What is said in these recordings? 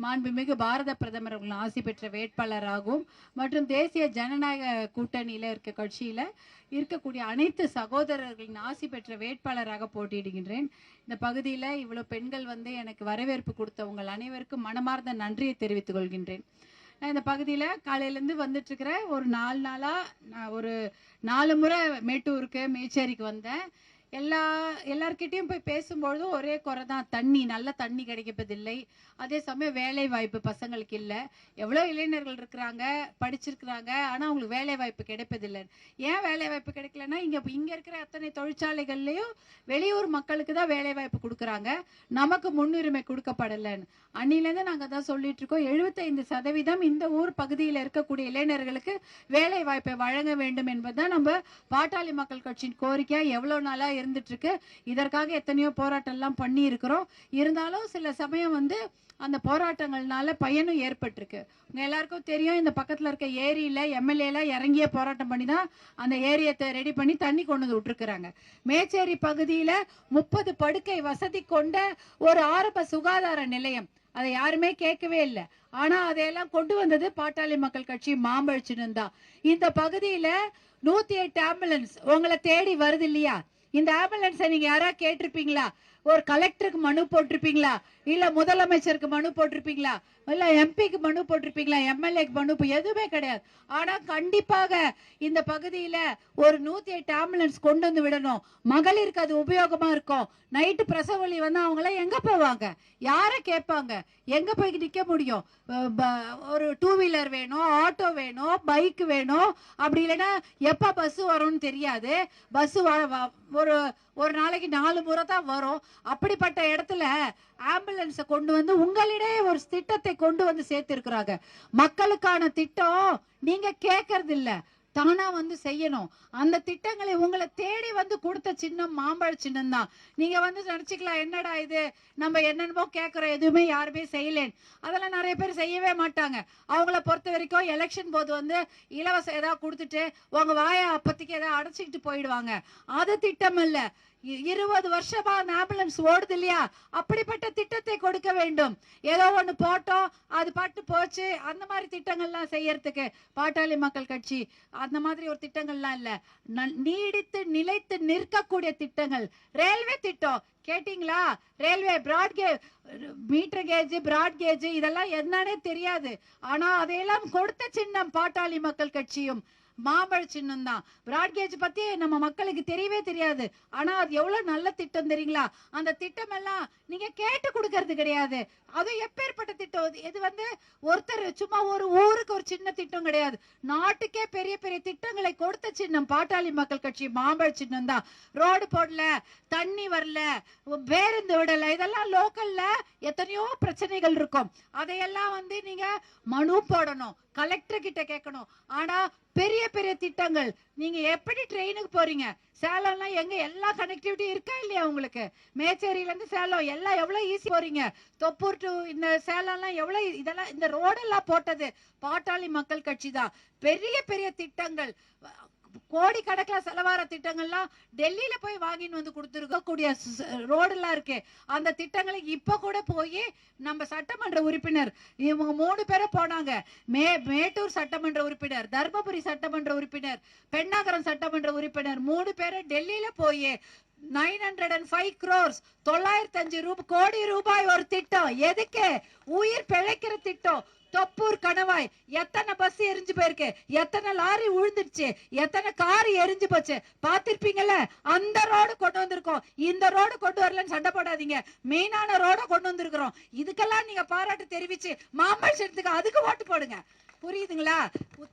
மாண்புமிகு பாரத பிரதமர் அவர்கள் ஆசி பெற்ற வேட்பாளராகவும் மற்றும் தேசிய ஜனநாயக கூட்டணியில இருக்க கட்சியில இருக்கக்கூடிய அனைத்து சகோதரர்களின் ஆசி பெற்ற வேட்பாளராக போட்டியிடுகின்றேன். இந்த பகுதியில இவ்வளவு பெண்கள் எனக்கு வரவேற்பு கொடுத்த உங்கள் அனைவருக்கும் மனமார்ந்த நன்றியை தெரிவித்துக் கொள்கின்றேன். இந்த பகுதியில காலையிலேருந்து வந்துட்டு இருக்கிற ஒரு 4 நாளா ஒரு 4 முறை மேட்டூருக்கு மேச்சேரிக்கு வந்தேன். எல்லார்கிட்டையும் போய் பேசும்பொழுதும் ஒரே குறை தான், தண்ணி நல்ல தண்ணி கிடைப்பதில்லை. அதே சமயம் வேலை வாய்ப்பு பசங்களுக்கு இல்லை. எவ்வளோ இளைஞர்கள் இருக்கிறாங்க, படிச்சிருக்கிறாங்க, ஆனால் அவங்களுக்கு வேலை வாய்ப்பு கிடைப்பதில்லை. ஏன் வேலை வாய்ப்பு கிடைக்கலன்னா இங்கே இருக்கிற அத்தனை தொழிற்சாலைகள்லையும் வெளியூர் மக்களுக்கு தான் வேலை வாய்ப்பு கொடுக்குறாங்க, நமக்கு முன்னுரிமை கொடுக்கப்படலைன்னு. அன்னிலேருந்து நாங்கள் தான் சொல்லிட்டு இருக்கோம், 75% இந்த ஊர் பகுதியில் இருக்கக்கூடிய இளைஞர்களுக்கு வேலை வாய்ப்பை வழங்க வேண்டும் என்பதுதான் நம்ம பாட்டாளி மக்கள் கட்சியின் கோரிக்கை. எவ்வளோ நாளாக இருந்துட்டு இருக்கு. இதற்காக எத்தனையோ போராட்டம் எல்லாம் பண்ணி இருக்கிறோம். இருந்தாலும் சில சமயம் அந்த போராட்டங்கள்னால பயனும் ஏற்பட்டிருக்கு. உங்க எல்லாருக்கும் தெரியும், இந்த பக்கத்துல இருக்க ஏரியில எம்எல்ஏ எல்லாம் இறங்கிய போராட்டம் பண்ணி தான் அந்த ஏரியத்தை ரெடி பண்ணி தண்ணி கொண்டு வந்து விட்டுருக்குறாங்க. மேச்சேரி பகுதியில 30 படுக்கை வசதி கொண்ட ஒரு ஆரம்ப சுகாதார நிலையம், அதை யாருமே கேட்கவே இல்லை. ஆனா அதையெல்லாம் கொண்டு வந்தது பாட்டாளி மக்கள் கட்சி மாம்பழச்சின்னு தான். இந்த பகுதியில 108 ஆம்புலன்ஸ் உங்களை தேடி வருது இல்லையா? இந்த ஆம்புலன்ஸை நீங்க யாரா கேட்டிருப்பீங்களா? ஒரு கலெக்டருக்கு மனு போட்டிருப்பீங்களா? இல்ல முதலமைச்சருக்கு மனு போட்டிருப்பீங்களா? இல்ல எம்பிக்கு மனு போட்டிருப்பீங்களா? எம்எல்ஏக்கு மனு? எதுவுமே கிடையாது. ஆனா கண்டிப்பாக இந்த பகுதியில ஒரு 108 ஆம்புலன்ஸ் கொண்டு வந்து விடணும். மகளிருக்கு அது உபயோகமா இருக்கும். நைட்டு பிரசவ வலி அவங்க எல்லாம் எங்க போவாங்க? யார கேட்பாங்க? எங்க போய் நிக்க முடியும்? ஒரு 2 வீலர் வேணும், ஆட்டோ வேணும், பைக் வேணும். அப்படி இல்லைன்னா எப்ப பஸ் வரும்னு தெரியாது. பஸ் ஒரு நாளைக்கு 4 முறை தான் வரும். அப்படிப்பட்ட இடத்துல ஆம்புலன்ஸை கொண்டு வந்து உங்களிடையே ஒரு திட்டத்தை கொண்டு வந்து சேர்த்து இருக்கிறாங்க. மக்களுக்கான திட்டம் நீங்க கேட்கறது இல்ல, தானா செய்யணும். அந்த திட்டங்களை உங்களை தேடி கொடுத்த சின்னம் மாம்பழ சின்னம் தான். நீங்க நினைச்சுக்கலாம், என்னடா இது நம்ம என்னென்னமோ கேட்கிறோம், எதுவுமே யாருமே செய்யலேன்னு. அதெல்லாம் நிறைய பேர் செய்யவே மாட்டாங்க. அவங்கள பொறுத்த வரைக்கும் எலெக்ஷன் போது இலவசம் ஏதாவது கொடுத்துட்டு உங்க வாயை அப்பத்திக்கு ஏதாவது அடைச்சிக்கிட்டு போயிடுவாங்க. அது திட்டம் இல்ல. 20 வருஷமா ஆம்புலன்ஸ் ஓடுது இல்லையா? அப்படிப்பட்ட திட்டத்தை கொடுக்க வேண்டும். ஏதோ ஒண்ணு போட்டோம், அது பாட்டு போச்சு, அந்த மாதிரி திட்டங்கள்லாம் செய்யறதுக்கு பாட்டாளி மக்கள் கட்சி அந்த மாதிரி ஒரு திட்டங்கள்லாம் இல்ல. நீடித்து நிலைத்து நிற்கக்கூடிய திட்டங்கள். ரயில்வே திட்டம் கேட்டீங்களா? Railway broad gauge, metre gauge, broad gauge இதெல்லாம் என்னன்னே தெரியாது. ஆனா அதையெல்லாம் கொடுத்த சின்னம் பாட்டாளி மக்கள் கட்சியும் மாம்பழ சின்னம் தான். பிராட்கேஜ் பத்தி நம்ம மக்களுக்கு தெரியவே தெரியாது. ஆனா அது எவ்வளவு நல்ல திட்டம் தெரியுங்களா? அந்த திட்டம் எல்லாம் நீங்க கேட்டு கொடுக்கறது கிடையாது. அது எப்பேற்பட்ட திட்டம் இது? ஒருத்தர் சும்மா ஒரு ஊருக்கு ஒரு சின்ன திட்டம் கிடையாது. நாட்டுக்கே பெரிய பெரிய திட்டங்களை கொடுத்த சின்னம் பாட்டாளி மக்கள் கட்சி மாம்பழ சின்னம் தான். ரோடு போடல, தண்ணி வரல, பேருந்து விடல, இதெல்லாம் லோக்கல்ல எத்தனையோ பிரச்சனைகள் இருக்கும். அதையெல்லாம் நீங்க மனு போடணும், கலெக்டர் கிட்ட கேட்கணும். ஆனா பெரிய பெரிய திட்டங்கள் நீங்க எப்படி ட்ரெயினுக்கு போறீங்க? சேலம்லாம் எங்க எல்லா கனெக்டிவிட்டி இருக்கா இல்லையா உங்களுக்கு? மேச்சேரியில இருந்து சேலம் எல்லாம் எவ்வளவு ஈஸி போறீங்க. தொப்பூர் டு இந்த சேலம்லாம் எவ்வளவு. இதெல்லாம் இந்த ரோடெல்லாம் போட்டது பாட்டாளி மக்கள் கட்சி தான். பெரிய பெரிய திட்டங்கள், கோடி கணக்கில் செலவார திட்டங்கள்லாம் டெல்லியில போய் வாங்கின்னு கொடுத்துருக்கக்கூடிய ரோடெல்லாம் இருக்கு. அந்த திட்டங்களுக்கு இப்ப கூட போய் நம்ம சட்டமன்ற உறுப்பினர் இவங்க 3 பேரும் போனாங்க. மேட்டூர் சட்டமன்ற உறுப்பினர், தர்மபுரி சட்டமன்ற உறுப்பினர், பெண்ணாகரம் சட்டமன்ற உறுப்பினர் 3 பேரும் டெல்லியில போய் 905 crores 905 கோடி ரூபாய் ஒரு திட்டம். எதுக்கு? உயிர் பிழைக்கிற திட்டம். தொப்பூர் கணவாய் எத்தனை பஸ் எரிஞ்சு போயிருக்கு, எத்தனை லாரி உழுந்துருச்சு, எத்தனை கார் எரிஞ்சு போச்சு பாத்திருப்பீங்கல்ல. அந்த ரோடு கொண்டு வந்திருக்கோம். இந்த ரோடு கொண்டு வரலன்னு சண்டை போடாதீங்க. மெயினான ரோட கொண்டு வந்திருக்கிறோம். இதுக்கெல்லாம் நீங்க பாராட்டு தெரிவிச்சு மாம்பழத்துக்கு அதுக்கு ஓட்டு போடுங்க. புரியுதுங்களா?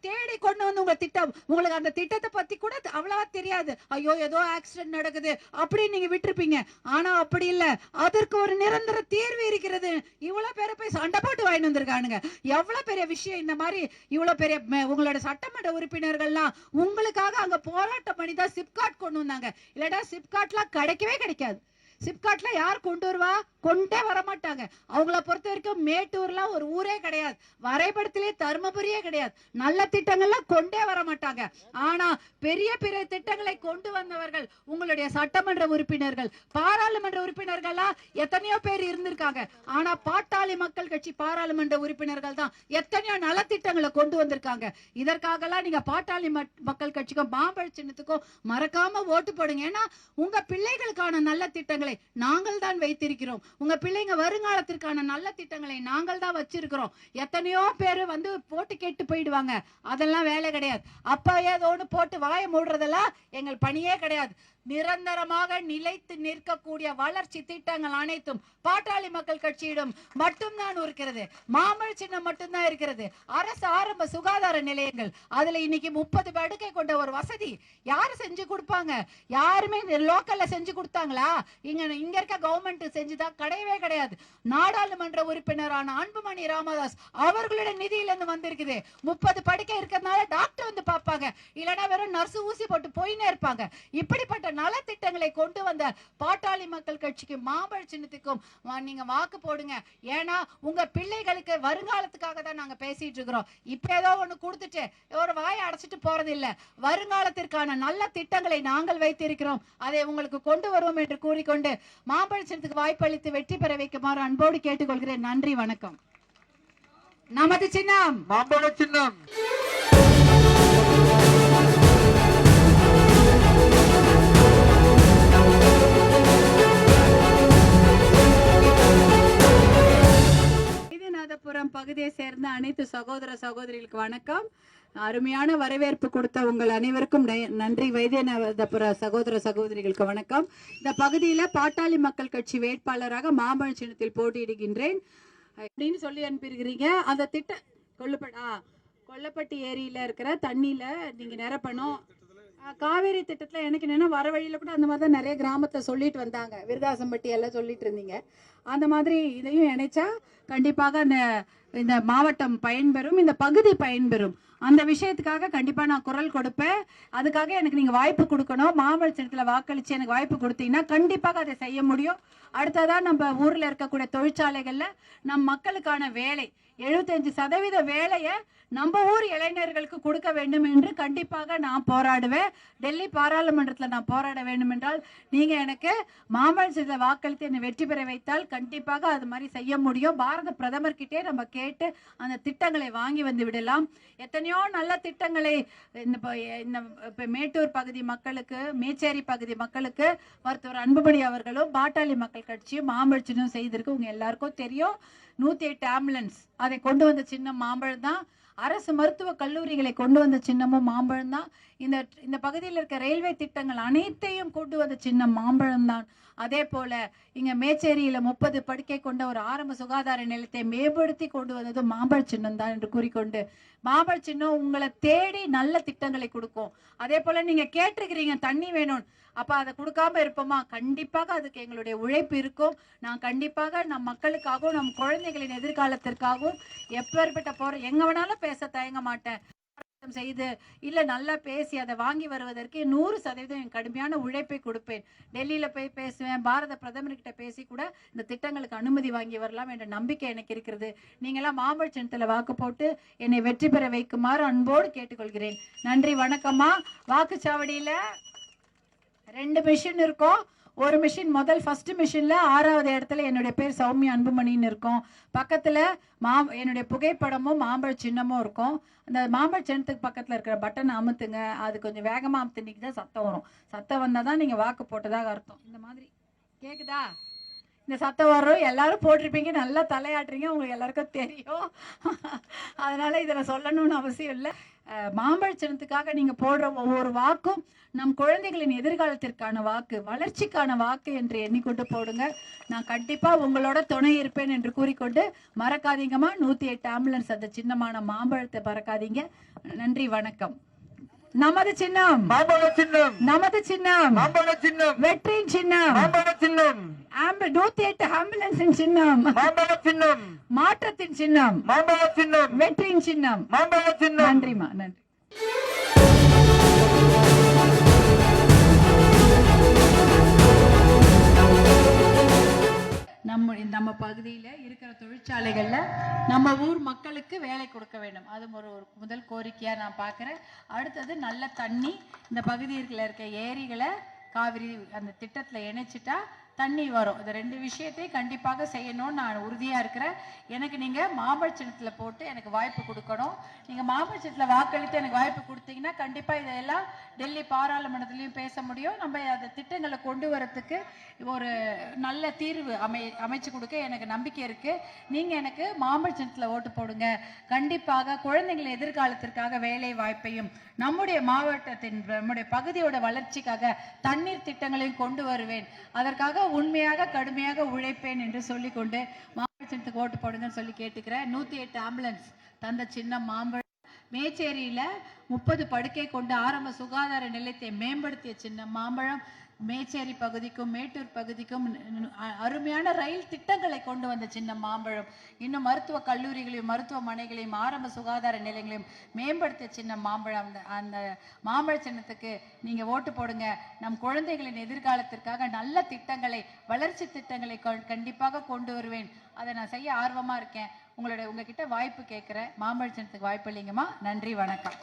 தேடி கொண்டு வந்து உங்க திட்டம். உங்களுக்கு அந்த திட்டத்தை பத்தி கூட அவ்வளவா தெரியாது. ஐயோ ஏதோ ஆக்சிடென்ட் நடக்குது அப்படின்னு நீங்க விட்டுருப்பீங்க. ஆனா அப்படி இல்ல, அதற்கு ஒரு நிரந்தர தீர்வு இருக்கிறது. இவ்வளவு பேரை போய் சண்டை போட்டு வாங்கி வந்திருக்கானுங்க. எவ்வளவு பெரிய விஷயம். இந்த மாதிரி இவ்வளவு பெரிய உங்களோட சட்டமன்ற உறுப்பினர்கள்லாம் உங்களுக்காக அங்க போராட்டம் பண்ணி தான் சிப்காட் கொண்டு வந்தாங்க. இல்லடா சிப்காட்லாம் கிடைக்கவே கிடைக்காது. சிப்காட்ல யார் கொண்டு வருவா? கொண்டே வரமாட்டாங்க. அவங்கள பொறுத்த வரைக்கும் மேட்டூர்ல ஒரு ஊரே கிடையாது, வரைபடத்திலே தர்மபுரியே கிடையாது. நல்ல திட்டங்கள்லாம் கொண்டே வர மாட்டாங்க. ஆனா பெரிய பெரிய திட்டங்களை கொண்டு வந்தவர்கள் உங்களுடைய சட்டமன்ற உறுப்பினர்கள், பாராளுமன்ற உறுப்பினர்களா எத்தனையோ பேர் இருந்திருக்காங்க. ஆனா பாட்டாளி மக்கள் கட்சி பாராளுமன்ற உறுப்பினர்கள் தான் எத்தனையோ நலத்திட்டங்களை கொண்டு வந்திருக்காங்க. இதற்காகலாம் நீங்க பாட்டாளி மக்கள் கட்சிக்கும் மாம்பழ சின்னத்துக்கும் மறக்காம ஓட்டு போடுங்க. ஏன்னா உங்க பிள்ளைகளுக்கான நல்ல திட்டங்களை நாங்கள் தான் வைத்திருக்கிறோம். உங்க பிள்ளைங்க வருங்காலத்திற்கான நல்ல திட்டங்களை நாங்கள் தான் வச்சிருக்கிறோம். எத்தனையோ பேரு வந்து போட்டு கேட்டு போயிடுவாங்க. அதெல்லாம் வேலை கிடையாது. அப்ப ஏதோன்னு போட்டு வாய மூடுறதெல்லாம் எங்கள் பணியே கிடையாது. நிரந்தரமாக நிலைத்து நிற்கக்கூடிய வளர்ச்சி திட்டங்கள் அனைத்தும் பாட்டாளி மக்கள் கட்சியிடம் மட்டும்தான் இருக்கிறது. மாம்பழ சின்னம் மட்டும்தான் இருக்கிறது. அரசு ஆரம்ப சுகாதார நிலையங்கள், அதுல இன்னைக்கு 30 படுக்கை கொண்ட ஒரு வசதி யாரு செஞ்சு கொடுப்பாங்க? யாருமே லோக்கல்ல செஞ்சு கொடுத்தாங்களா? இங்க இருக்க கவர்மெண்ட் செஞ்சுதான் கிடையவே கிடையாது. நாடாளுமன்ற உறுப்பினரான அன்புமணி ராமதாஸ் அவர்களுடைய நிதியிலிருந்து வந்திருக்குது. 30 படுக்கை இருக்கிறதுனால டாக்டர் வந்து பார்ப்பாங்க, இல்லைன்னா வெறும் நர்ஸ் ஊசி போட்டு போயினே இருப்பாங்க. இப்படிப்பட்ட நலத்திட்டங்களை கொண்டு வந்த பாட்டாளி மக்கள் கட்சிக்கு மாம்பழ சின்னத்துக்கும் நீங்க வாக்கு போடுங்க. ஏன்னா உங்க பிள்ளைகளுக்கு வருங்காலத்துக்காக தான் நாங்க பேசிட்டு இருக்கிறோம். இப்ப ஏதோ ஒண்ணு கொடுத்துட்டு ஒரு வாயை அடைச்சிட்டு போறது இல்ல. வருங்காலத்திற்கான நல்ல திட்டங்களை நாங்கள் வைத்திருக்கிறோம். அதை உங்களுக்கு கொண்டு வருவோம் என்று கூறிக்கொண்டு மாம்பழ சின்னத்துக்கு வாய்ப்பளித்து வெற்றி பெற வைக்குமாறு அன்போடு கேட்டுக்கொள்கிறேன். நன்றி, வணக்கம். நமது சின்னம் மாம்பழ சின்னம். பகுதியை சேர்ந்த அனைத்து சகோதர சகோதரிகளுக்கு வணக்கம். அருமையான வரவேற்பு கொடுத்த உங்கள் அனைவருக்கும் நன்றி. வைத்தியநாதபுர சகோதர சகோதரிகளுக்கு வணக்கம். இந்த பகுதியில பாட்டாளி மக்கள் கட்சி வேட்பாளராக மாம்பழ சின்னத்தில் போட்டியிடுகின்றேன் அப்படின்னு சொல்லி அனுப்பியிருக்கிறீங்க. அந்த திட்டம் கொல்லப்பட்டி ஏரியில இருக்கிற தண்ணியில நீங்க நிரப்பணும். காவேரி திட்டத்துல எனக்கு என்னன்னா வர வழியில கூட அந்த மாதிரி தான் நிறைய கிராமத்தை சொல்லிட்டு வந்தாங்க. விருதாசம்பட்டி எல்லாம் சொல்லிட்டு இருந்தீங்க. அந்த மாதிரி இதையும் இணைச்சா கண்டிப்பாக இந்த மாவட்டம் பயன்பெறும், இந்த பகுதி பயன்பெறும். அந்த விஷயத்துக்காக கண்டிப்பா நான் குரல் கொடுப்பேன். அதுக்காக எனக்கு நீங்க வாய்ப்பு கொடுக்கணும். மாம்பழ சின்னத்துல வாக்களிச்சு எனக்கு வாய்ப்பு கொடுத்தீங்கன்னா கண்டிப்பாக அதை செய்ய முடியும். அடுத்ததான் நம்ம ஊர்ல இருக்கக்கூடிய தொழிற்சாலைகள்ல நம் மக்களுக்கான வேலை 75% வேலையை நம்ம ஊர் இளைஞர்களுக்கு கொடுக்க வேண்டும் என்று கண்டிப்பாக நான் போராடுவேன். டெல்லி பாராளுமன்றத்தில் நான் போராட வேண்டும் என்றால் நீங்க எனக்கு மாம்பழ சின்னத்துல வாக்களித்து என்னை வெற்றி பெற வைத்தால் கண்டிப்பாக அது மாதிரி செய்ய முடியும். பாரத பிரதமர் கிட்டே நம்ம கேட்டு அந்த திட்டங்களை வாங்கி வந்து விடலாம். எத்தனையோ நல்ல திட்டங்களை இந்த மேட்டூர் பகுதி மக்களுக்கு, மேச்சேரி பகுதி மக்களுக்கு மருத்துவர் அன்புமணி அவர்களும் பாட்டாளி மக்கள் கட்சியும் மாம்பழ சின்னம் செய்திருக்கு. உங்க எல்லாருக்கும் தெரியும். 108 ஆம்புலன்ஸ் அதை கொண்டு வந்த சின்னம் மாம்பழம் தான். அரசு மருத்துவ கல்லூரிகளை கொண்டு வந்த சின்னமும் மாம்பழம் தான். இந்த பகுதியில் இருக்க ரயில்வே திட்டங்கள் அனைத்தையும் கொண்டு வந்த சின்னம் மாம்பழம் தான். அதே போல இங்க மேச்சேரியில 30 படுக்கை கொண்ட ஒரு ஆரம்ப சுகாதார நிலையத்தை மேம்படுத்தி கொண்டு வந்தது மாம்பழ சின்னம் தான் என்று கூறிக்கொண்டு, மாம்பழ சின்னம் உங்களை தேடி நல்ல திட்டங்களை கொடுக்கும். அதே போல நீங்க கேட்டிருக்கிறீங்க தண்ணி வேணும், அப்ப அதை கொடுக்காம இருப்போமா? கண்டிப்பாக அதுக்கு எங்களுடைய உழைப்பு இருக்கும். நான் கண்டிப்பாக நம் மக்களுக்காகவும் நம் குழந்தைகளின் எதிர்காலத்திற்காகவும் எப்பேற்பட்ட எங்க வேணாலும் பேச தயங்க மாட்டேன். செய்து இல்ல நல்லா பேசி அதை வாங்கி வருவதற்கு 100% என் கடுமையான உழைப்பை கொடுப்பேன். டெல்லியில போய் பேசுவேன், பாரத பிரதமர்கிட்ட பேசி கூட இந்த திட்டங்களுக்கு அனுமதி வாங்கி வரலாம் என்ற நம்பிக்கை எனக்கு இருக்கிறது. நீங்களாம் மாம்பழ சின்னத்துல வாக்கு போட்டு என்னை வெற்றி பெற வைக்குமாறு அன்போடு கேட்டுக்கொள்கிறேன். நன்றி, வணக்கம்மா. வாக்குச்சாவடியில 2 மிஷின் இருக்கும். ஒரு மிஷின் ஃபர்ஸ்ட் மிஷின்ல 6வது இடத்துல என்னுடைய பேர் சௌமியா அன்புமணின்னு இருக்கும். பக்கத்துல என்னுடைய புகைப்படமும் மாம்பழ சின்னமும் இருக்கும். அந்த மாம்பழ சின்னத்துக்கு பக்கத்துல இருக்கிற பட்டன் அமுத்துங்க. அது கொஞ்சம் வேகமா அமுத்துனிக்கு தான் சத்தம் வரும். சத்தம் வந்தாதான் நீங்க வாக்கு போட்டதாக அர்த்தம். இந்த மாதிரி கேக்குதா? இந்த சத்தம் வரும். எல்லாரும் போட்டிருப்பீங்க, நல்லா தலையாட்டுறீங்க, உங்களுக்கு எல்லாருக்கும் தெரியும். அதனால இதில் சொல்லணும்னு அவசியம் இல்லை. மாம்பழ சின்னத்துக்காக நீங்க போடுற ஒவ்வொரு வாக்கும் நம் குழந்தைகளின் எதிர்காலத்திற்கான வாக்கு, வளர்ச்சிக்கான வாக்கு என்று எண்ணிக்கொண்டு போடுங்க. நான் கண்டிப்பா உங்களோட துணை இருப்பேன் என்று கூறிக்கொண்டு மறக்காதீங்கம்மா, 108 ஆம்புலன்ஸ் அந்த சின்னமான மாம்பழத்தை மறக்காதீங்க. நன்றி, வணக்கம். நமது சின்னம் மாம்பழ சின்னம், நமது சின்னம் மாம்பழ சின்னம், வெற்றியின் சின்னம் மாம்பழ சின்னம், 108 ஆம்புலன்ஸின் சின்னம் மாம்பழ சின்னம், மாற்றத்தின் சின்னம் மாம்பழ சின்னம், வெற்றியின் சின்னம் மாம்பழ சின்னம். நன்றிமா, நன்றி. நம்ம பகுதியில் இருக்கிற தொழிற்சாலைகளில் நம்ம ஊர் மக்களுக்கு வேலை கொடுக்க வேண்டும். அது ஒரு முதல் கோரிக்கையாக நான் பார்க்குறேன். அடுத்தது நல்ல தண்ணி, இந்த பகுதியில் இருக்க ஏரிகளை காவிரி அந்த திட்டத்தில் இணைச்சிட்டா தண்ணி வரும். இந்த ரெண்டு விஷயத்தையும் கண்டிப்பாக செய்யணும்னு நான் உறுதியாக இருக்கிறேன். எனக்கு நீங்கள் மாம்பழ சின்னத்தில் போட்டு எனக்கு வாய்ப்பு கொடுக்கணும். நீங்கள் மாம்பழ சின்னத்தில் வாக்களித்து எனக்கு வாய்ப்பு கொடுத்தீங்கன்னா கண்டிப்பாக இதெல்லாம் டெல்லி பாராளுமன்றத்துலேயும் பேச முடியும். நம்ம அந்த திட்டங்களை கொண்டு வரத்துக்கு ஒரு நல்ல தீர்வு அமைச்சு கொடுக்க எனக்கு நம்பிக்கை இருக்குது. நீங்கள் எனக்கு மாம்பழ சின்னத்தில் ஓட்டு போடுங்க. கண்டிப்பாக குழந்தைகள் எதிர்காலத்திற்காக வேலை வாய்ப்பையும் நம்முடைய மாவட்டத்தின் நம்முடைய பகுதியோட வளர்ச்சிக்காக தண்ணீர் திட்டங்களையும் கொண்டு வருவேன். அதற்காக உண்மையாக கடுமையாக உழைப்பேன் என்று சொல்லிக்கொண்டு மாம்பழ சின்னத்துக்கு ஓட்டு போடுங்கன்னு சொல்லி கேட்டுக்கிறேன். 108 ஆம்புலன்ஸ் தந்த சின்னம் மாம்பழம். மேச்சேரியில 30 படுக்கை கொண்டு ஆரம்ப சுகாதார நிலையத்தை மேம்படுத்திய சின்னம் மாம்பழம். மேச்சேரி பகுதிக்கும் மேட்டூர் பகுதிக்கும் அருமையான ரயில் திட்டங்களை கொண்டு வந்த சின்ன மாம்பழம். இன்னும் மருத்துவ கல்லூரிகளையும் மருத்துவமனைகளையும் ஆரம்ப சுகாதார நிலையங்களையும் மேம்படுத்திய சின்ன மாம்பழம். அந்த மாம்பழ சின்னத்துக்கு நீங்க ஓட்டு போடுங்க. நம் குழந்தைகளின் எதிர்காலத்திற்காக நல்ல திட்டங்களை, வளர்ச்சி திட்டங்களை கண்டிப்பாக கொண்டு வருவேன். அதை நான் செய்ய ஆர்வமா இருக்கேன். உங்ககிட்ட வாய்ப்பு கேட்கிறேன். மாம்பழ சின்னத்துக்கு வாய்ப்பு இல்லைங்கம்மா. நன்றி, வணக்கம்.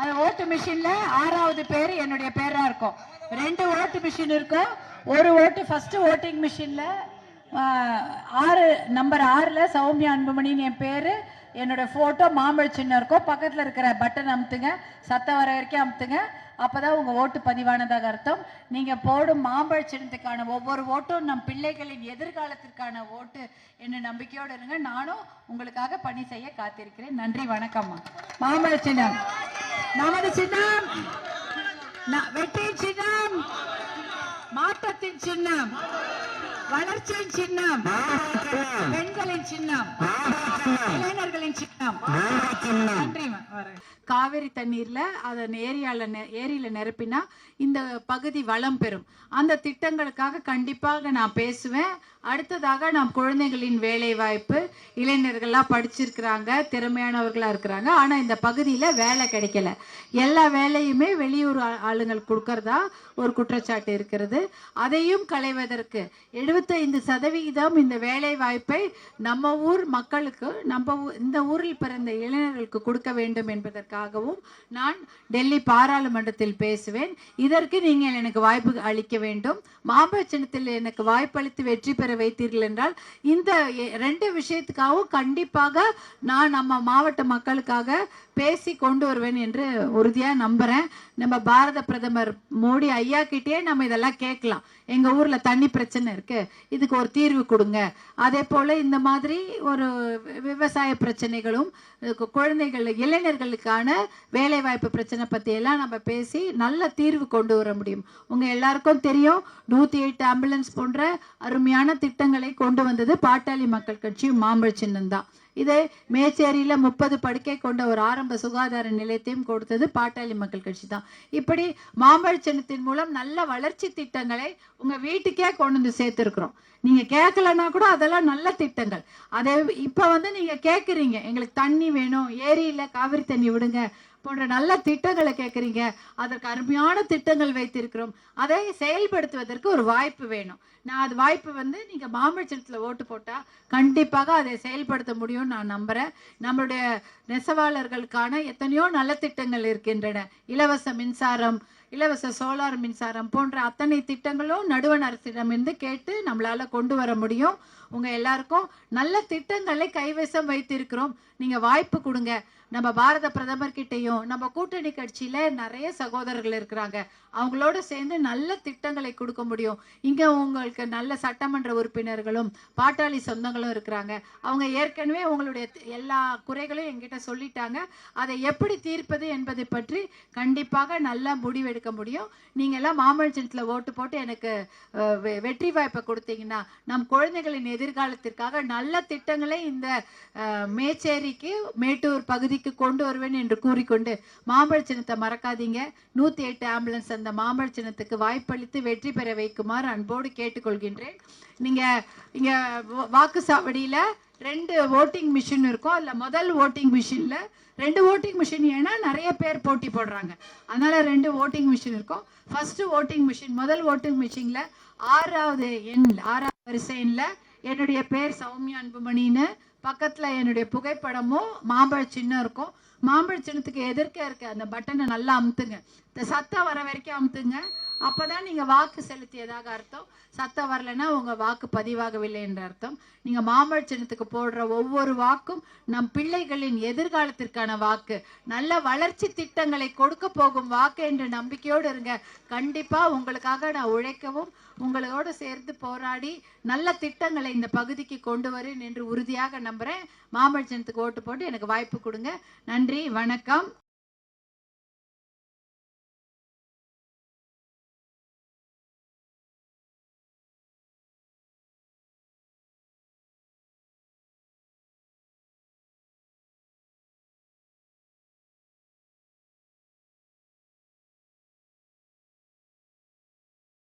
அந்த ஓட்டு மிஷின்ல 6வது பேர் என்னுடைய பேரா இருக்கும். 2 ஓட்டு மிஷின் இருக்கும். ஒரு ஓட்டு ஃபர்ஸ்ட் ஓட்டிங் மிஷின்ல நம்பர் 6ல சௌமியா அன்புமணின்னு என் பேரு, என்னோட போட்டோ, மாம்பழ சின்னம் இருக்கும். பக்கத்துல இருக்கிற பட்டன் அமுத்துங்க, சத்தம் வர வரைக்கும் அமுத்துங்க. அப்பதான் உங்க ஓட்டு பதிவானதாக அர்த்தம். நீங்க போடும் மாம்பழ சின்னத்துக்கான ஒவ்வொரு ஓட்டும் நம் பிள்ளைகளின் எதிர்காலத்திற்கான ஓட்டு என்ன நம்பிக்கையோடு இருங்க. நானும் உங்களுக்காக பணி செய்ய காத்திருக்கிறேன். நன்றி, வணக்கம்மா. மாம்பழ சின்னம் நமது சின்னம், வெற்றியின் சின்னம், மாற்றத்தின் சின்னம், வளர்ச்சியின் சின்னம், பெண்களின் சின்னம், இளைஞர்களின் சின்னம். நன்றி. காவிரி தண்ணீர்ல அதன் ஏரியில நிரப்பினா இந்த பகுதி வளம் பெறும். அந்த திட்டங்களுக்காக கண்டிப்பாக நான் பேசுவேன். அடுத்ததாக நாம் குழந்தைகளின் வேலை வாய்ப்பு, இளைஞர்கள்லாம் படிச்சிருக்கிறாங்க, திறமையானவர்களா இருக்கிறாங்க. ஆனா இந்த பகுதியில வேலை கிடைக்கல. எல்லா வேலையுமே வெளியூர் ஆளுங்கள் கொடுக்கறதா ஒரு குற்றச்சாட்டு இருக்கிறது. அதையும் களைவதற்கு 75% இந்த வேலை வாய்ப்பை நம்ம ஊர் மக்களுக்கு, இந்த ஊரில் பிறந்த இளைஞர்களுக்கு கொடுக்க வேண்டும் என்பதற்காகவும் நான் டெல்லி பாராளுமன்றத்தில் பேசுவேன். இதற்கு நீங்கள் எனக்கு வாய்ப்பு அளிக்க வேண்டும். மாம்பழ சின்னத்தில் எனக்கு வாய்ப்பளித்து வெற்றி பெற வைத்தீர்கள் என்றால் இந்த 2 விஷயத்துக்காகவும் கண்டிப்பாக நான் நம்ம மாவட்ட மக்களுக்காக பேசி கொண்டு வருவேன் என்று உறுதியா நம்புறேன். நம்ம பாரத பிரதமர் மோடி ஐயா கிட்டே நம்ம இதெல்லாம் கேட்கலாம். எங்க ஊர்ல தண்ணி பிரச்சனை இருக்கு, இதுக்கு ஒரு தீர்வு கொடுங்க. அதே போல இந்த மாதிரி ஒரு விவசாய பிரச்சனைகளும், குழந்தைகள், இளைஞர்களுக்கான வேலை வாய்ப்பு பிரச்சனை பத்தி எல்லாம் நம்ம பேசி நல்ல தீர்வு கொண்டு வர முடியும். உங்க எல்லாருக்கும் தெரியும், 108 ஆம்புலன்ஸ் போன்ற அருமையான திட்டங்களை கொண்டு வந்தது பாட்டாளி மக்கள் கட்சியும் மாம்பழ சின்னம் தான். இதே மேச்சேரியில 30 படுக்கை கொண்ட ஒரு ஆரம்ப சுகாதார நிலையத்தையும் கொடுத்தது பாட்டாளி மக்கள் கட்சி தான். இப்படி மாம்பழ சின்னத்தின் மூலம் நல்ல வளர்ச்சி திட்டங்களை உங்க வீட்டுக்கே கொண்டு வந்து சேர்த்திருக்கிறோம். நீங்க கேட்கலன்னா கூட அதெல்லாம் நல்ல திட்டங்கள். அதே இப்ப நீங்க கேட்குறீங்க, எங்களுக்கு தண்ணி வேணும், ஏரியில காவிரி தண்ணி விடுங்க போன்ற நல்ல திட்டங்களை கேட்குறீங்க. அதற்கு அருமையான திட்டங்கள் வைத்திருக்கிறோம். அதை செயல்படுத்துவதற்கு ஒரு வாய்ப்பு வேணும். நான் அது வாய்ப்பு நீங்க மாம்பழ சின்னத்துல ஓட்டு போட்டா கண்டிப்பாக அதை செயல்படுத்த முடியும் நான் நம்புறேன். நம்மளுடைய நெசவாளர்களுக்கான எத்தனையோ நல்ல திட்டங்கள் இருக்கின்றன. இலவச மின்சாரம், இலவச சோலார் மின்சாரம் போன்ற அத்தனை திட்டங்களும் நடுவண் அரசிடமிருந்து கேட்டு நம்மளால கொண்டு வர முடியும். உங்க எல்லாருக்கும் நல்ல திட்டங்களை கைவசம் வைத்திருக்கிறோம். நீங்க வாய்ப்பு கொடுங்க. நம்ம பாரத பிரதமர் கிட்டையும் நம்ம கூட்டணி கட்சியில நிறைய சகோதரர்கள் இருக்கிறாங்க. அவங்களோட சேர்ந்து நல்ல திட்டங்களை கொடுக்க முடியும். இங்க உங்களுக்கு நல்ல சட்டமன்ற உறுப்பினர்களும் பாட்டாளி சொந்தங்களும் இருக்கிறாங்க. அவங்க ஏற்கனவே உங்களுடைய எல்லா குறைகளையும் என்கிட்ட சொல்லிட்டாங்க. அதை எப்படி தீர்ப்பது என்பதை பற்றி கண்டிப்பாக நல்ல முடிவெடுக்க முடியும். நீங்க எல்லாம் மாம்பழ சின்னத்துல ஓட்டு போட்டு எனக்கு வெற்றி வாய்ப்பை கொடுத்தீங்கன்னா நம் குழந்தைகளின் எதிர்காலத்திற்காக நல்ல திட்டங்களை இந்த மேச்சேரிக்கு, மேட்டூர் பகுதிக்கு கொண்டு வருவேன் என்று கூறிக்கொண்டு மாம்பழ சின்னத்தை மறக்காதீங்க. 108 ஆம்புலன்ஸ் அந்த மாம்பழ சின்னத்துக்கு வாய்ப்பளித்து வெற்றி பெற வைக்குமாறு அன்போடு கேட்டுக்கொள்கின்றேன். நீங்க இங்க வாக்குச்சாவடியில 2 ஓட்டிங் மிஷின் இருக்கும். அதுல முதல் ஓட்டிங் மிஷின்ல 2 ஓட்டிங் மிஷின், ஏன்னா நிறைய பேர் போட்டி போடுறாங்க, அதனால 2 ஓட்டிங் மிஷின் இருக்கும். ஃபர்ஸ்ட் ஓட்டிங் மிஷின், முதல் ஓட்டிங் மிஷின்ல 6வது வரிசை எண்ல என்னுடைய பேர் சௌமியா அன்புமணின்னு, பக்கத்துல என்னுடைய புகைப்படமும் மாம்பழ சின்னம் இருக்கும். மாம்பழ சின்னத்துக்கு எதிர்க்க இருக்க அந்த பட்டனை நல்லா அமுத்துங்க. இந்த சத்தம் வர வரைக்கும் அமுத்துங்க. அப்பதான் நீங்க வாக்கு செலுத்தியதாக அர்த்தம். சத்தம் வரலைன்னா உங்க வாக்கு பதிவாகவில்லை என்ற அர்த்தம். நீங்க மாம்பழ சின்னத்துக்கு போடுற ஒவ்வொரு வாக்கும் நம் பிள்ளைகளின் எதிர்காலத்திற்கான வாக்கு, நல்ல வளர்ச்சி திட்டங்களை கொடுக்க போகும் வாக்கு என்ற நம்பிக்கையோடு இருங்க. கண்டிப்பா உங்களுக்காக நான் உழைக்கவும் உங்களோட சேர்ந்து போராடி நல்ல திட்டங்களை இந்த பகுதிக்கு கொண்டு வரேன் என்று உறுதியாக நம்புறேன். மாம்பழ சின்னத்துக்கு ஓட்டு போட்டு எனக்கு வாய்ப்பு கொடுங்க. நன்றி, வணக்கம்.